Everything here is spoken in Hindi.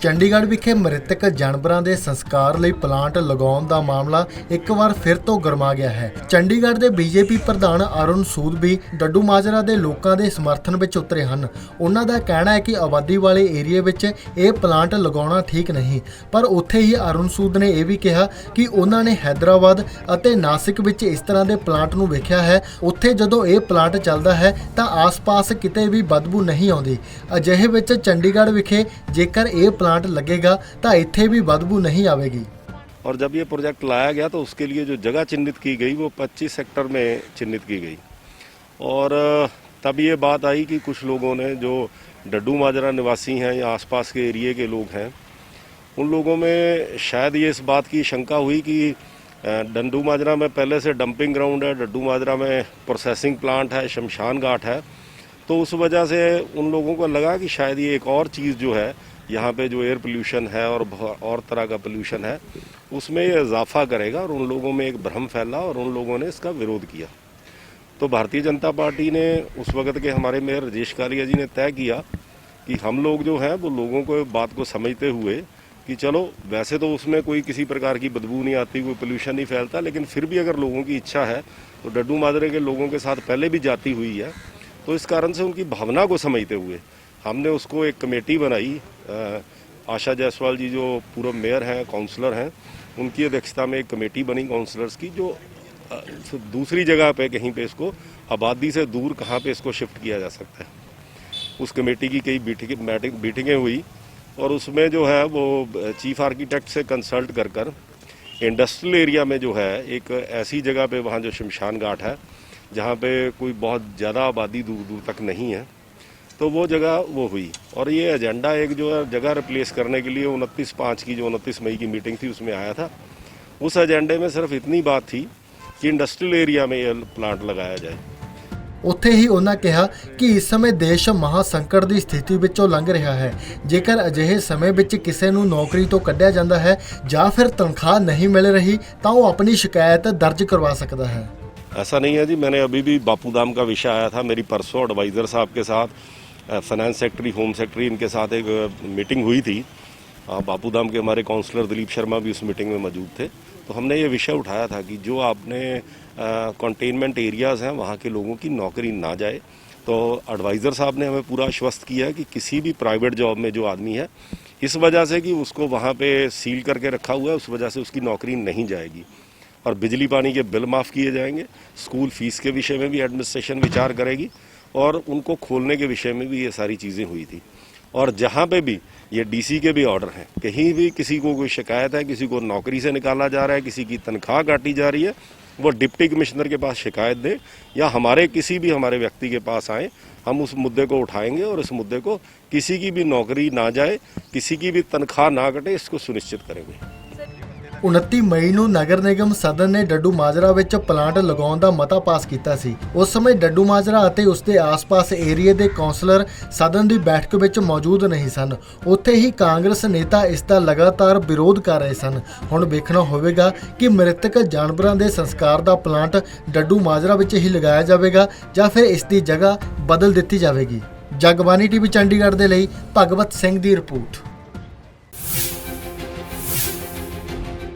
ਚੰਡੀਗੜ੍ਹ ਵਿਖੇ ਮ੍ਰਿਤਕ ਜਾਨਵਰਾਂ ਦੇ ਸੰਸਕਾਰ ਲਈ ਪਲਾਂਟ ਲਗਾਉਣ ਦਾ ਮਾਮਲਾ ਇੱਕ ਵਾਰ ਫਿਰ ਤੋਂ ਗਰਮਾ ਗਿਆ ਹੈ। ਚੰਡੀਗੜ੍ਹ ਦੇ ਬੀਜੇਪੀ ਪ੍ਰਧਾਨ ਅਰੁਣ ਸੂਦ ਵੀ ਡੱਡੂ ਮਾਜਰਾ ਦੇ ਲੋਕਾਂ ਦੇ ਸਮਰਥਨ ਵਿੱਚ ਉਤਰੇ ਹਨ। ਉਹਨਾਂ ਦਾ ਕਹਿਣਾ ਹੈ ਕਿ ਆਬਾਦੀ ਵਾਲੇ ਏਰੀਏ ਵਿੱਚ ਇਹ ਪਲਾਂਟ ਲਗਾਉਣਾ ਠੀਕ ਨਹੀਂ, ਪਰ ਉੱਥੇ ਹੀ ਅਰੁਣ ਸੂਦ ਨੇ ਇਹ ਵੀ ਕਿਹਾ ਕਿ ਉਹਨਾਂ ਨੇ ਹੈਦਰਾਬਾਦ ਅਤੇ ਨਾਸਿਕ ਵਿੱਚ ਇਸ ਤਰ੍ਹਾਂ ਦੇ ਪਲਾਂਟ ਨੂੰ ਵੇਖਿਆ ਹੈ। ਉੱਥੇ ਜਦੋਂ ਇਹ ਪਲਾਂਟ ਚੱਲਦਾ ਹੈ ਤਾਂ ਆਸ-ਪਾਸ ਕਿਤੇ ਵੀ ਬਦਬੂ ਨਹੀਂ ਆਉਂਦੀ। ਅਜਿਹੇ ਵਿੱਚ ਚੰਡੀਗੜ੍ਹ ਵਿਖੇ ਜੇਕਰ ਇਹ प्लांट लगेगा तो इत्थे भी बदबू नहीं आवेगी। और जब ये प्रोजेक्ट लाया गया तो उसके लिए जो जगह चिन्हित की गई वो 25 सेक्टर में चिन्हित की गई और तब ये बात आई कि कुछ लोगों ने जो डड्डू माजरा निवासी हैं या आसपास के एरिए के लोग हैं उन लोगों में शायद ये इस बात की शंका हुई कि डड्डू माजरा में पहले से डंपिंग ग्राउंड है, डड्डू माजरा में प्रोसेसिंग प्लांट है, शमशान घाट है, तो उस वजह से उन लोगों को लगा कि शायद ये एक और चीज़ जो है यहाँ पे जो एयर पोल्यूशन है और तरह का पोल्यूशन है उसमें ये इजाफा करेगा और उन लोगों में एक भ्रम फैला और उन लोगों ने इसका विरोध किया। तो भारतीय जनता पार्टी ने उस वक्त के हमारे मेयर राजेश कालिया जी ने तय किया कि हम लोग जो हैं वो लोगों को बात को समझते हुए कि चलो वैसे तो उसमें कोई किसी प्रकार की बदबू नहीं आती, कोई पोल्यूशन नहीं फैलता, लेकिन फिर भी अगर लोगों की इच्छा है तो डड्डू माजरे के लोगों के साथ पहले भी जाती हुई है, तो इस कारण से उनकी भावना को समझते हुए हमने उसको एक कमेटी बनाई। आशा जायसवाल जी जो पूर्व मेयर हैं, काउंसलर हैं, उनकी अध्यक्षता में एक कमेटी बनी काउंसलर्स की, जो दूसरी जगह पे कहीं पे इसको आबादी से दूर कहाँ पे इसको शिफ्ट किया जा सकता है। उस कमेटी की कई मीटिंगें हुई और उसमें जो है वो चीफ आर्किटेक्ट से कंसल्ट कर इंडस्ट्रियल एरिया में जो है एक ऐसी जगह पे वहाँ जो शमशान घाट है जहाँ पे कोई बहुत ज़्यादा आबादी दूर दूर तक नहीं है, तो वो जगह वो हुई। और ये एजेंडा एक जो है जगह रिप्लेस करने के लिए 29/5 की जो 29 मई की मीटिंग थी उसमें आया था। उस एजेंडे में सिर्फ इतनी बात थी कि इंडस्ट्रियल एरिया में ये प्लांट लगाया जाए। ਉੱਥੇ ਹੀ ਉਹਨਾਂ ਕਿਹਾ ਕਿ ਇਸ ਸਮੇਂ ਦੇਸ਼ ਮਹਾਸੰਕਟ ਦੀ ਸਥਿਤੀ ਵਿੱਚੋਂ ਲੰਘ ਰਿਹਾ ਹੈ। ਜੇਕਰ ਅਜਿਹੇ ਸਮੇਂ ਵਿੱਚ ਕਿਸੇ ਨੂੰ ਨੌਕਰੀ ਤੋਂ ਕੱਢਿਆ ਜਾਂਦਾ ਹੈ ਜਾਂ ਫਿਰ ਤਨਖਾਹ नहीं मिल रही ਤਾਂ ਉਹ ਆਪਣੀ ਸ਼ਿਕਾਇਤ ਦਰਜ ਕਰਵਾ ਸਕਦਾ है। ऐसा नहीं है जी, मैंने अभी भी बापू धाम का विषय आया था मेरी परसों एडवाइज़र साहब के साथ, फाइनेंस सेक्रेटरी, होम सेक्रेटरी, इनके साथ एक मीटिंग हुई थी। बापू धाम के हमारे काउंसलर दिलीप शर्मा भी उस मीटिंग में मौजूद थे। तो हमने ये विषय उठाया था कि जो आपने कंटेनमेंट एरियाज़ हैं वहाँ के लोगों की नौकरी ना जाए। तो एडवाइज़र साहब ने हमें पूरा आश्वस्त किया है कि किसी भी प्राइवेट जॉब में जो आदमी है इस वजह से कि उसको वहाँ पे सील करके रखा हुआ है, उस वजह से उसकी नौकरी नहीं जाएगी और बिजली पानी के बिल माफ़ किए जाएंगे। स्कूल फीस के विषय में भी एडमिनिस्ट्रेशन विचार करेगी और उनको खोलने के विषय में भी ये सारी चीज़ें हुई थी। और जहाँ पे भी ये डीसी के भी ऑर्डर हैं, कहीं भी किसी को कोई शिकायत है, किसी को नौकरी से निकाला जा रहा है, किसी की तनख्वाह काटी जा रही है, वो डिप्टी कमिश्नर के पास शिकायत दें या हमारे किसी भी हमारे व्यक्ति के पास आएँ, हम उस मुद्दे को उठाएंगे और इस मुद्दे को किसी की भी नौकरी ना जाए, किसी की भी तनख्वाह ना कटे, इसको सुनिश्चित करेंगे। 29 ਮਈ ਨੂੰ ਨਗਰ ਨਿਗਮ ਸਦਨ ਨੇ ਡੱਡੂ ਮਾਜਰਾ ਵਿੱਚ ਪਲਾਂਟ ਲਗਾਉਣ ਦਾ ਮਤਾ ਪਾਸ ਕੀਤਾ ਸੀ। ਉਸ ਸਮੇਂ ਡੱਡੂ ਮਾਜਰਾ ਅਤੇ ਉਸ ਦੇ ਆਸ-ਪਾਸ ਏਰੀਏ ਦੇ ਕੌਂਸਲਰ ਸਦਨ ਦੀ ਬੈਠਕ ਵਿੱਚ ਮੌਜੂਦ ਨਹੀਂ ਸਨ। ਉੱਥੇ ਹੀ ਕਾਂਗਰਸ ਨੇਤਾ ਇਸ ਦਾ ਲਗਾਤਾਰ ਵਿਰੋਧ ਕਰ ਰਹੇ ਸਨ। ਹੁਣ ਵੇਖਣਾ ਹੋਵੇਗਾ ਕਿ ਮ੍ਰਿਤਕ ਜਾਨਵਰਾਂ ਦੇ ਸੰਸਕਾਰ ਦਾ ਪਲਾਂਟ ਡੱਡੂ ਮਾਜਰਾ ਵਿੱਚ ਹੀ ਲਗਾਇਆ ਜਾਵੇਗਾ ਜਾਂ ਫਿਰ ਇਸ ਦੀ ਜਗ੍ਹਾ ਬਦਲ ਦਿੱਤੀ ਜਾਵੇਗੀ। ਜਗਬਾਣੀ ਟੀਵੀ ਚੰਡੀਗੜ੍ਹ ਦੇ ਲਈ ਭਗਵਤ ਸਿੰਘ ਦੀ ਰਿਪੋਰਟ।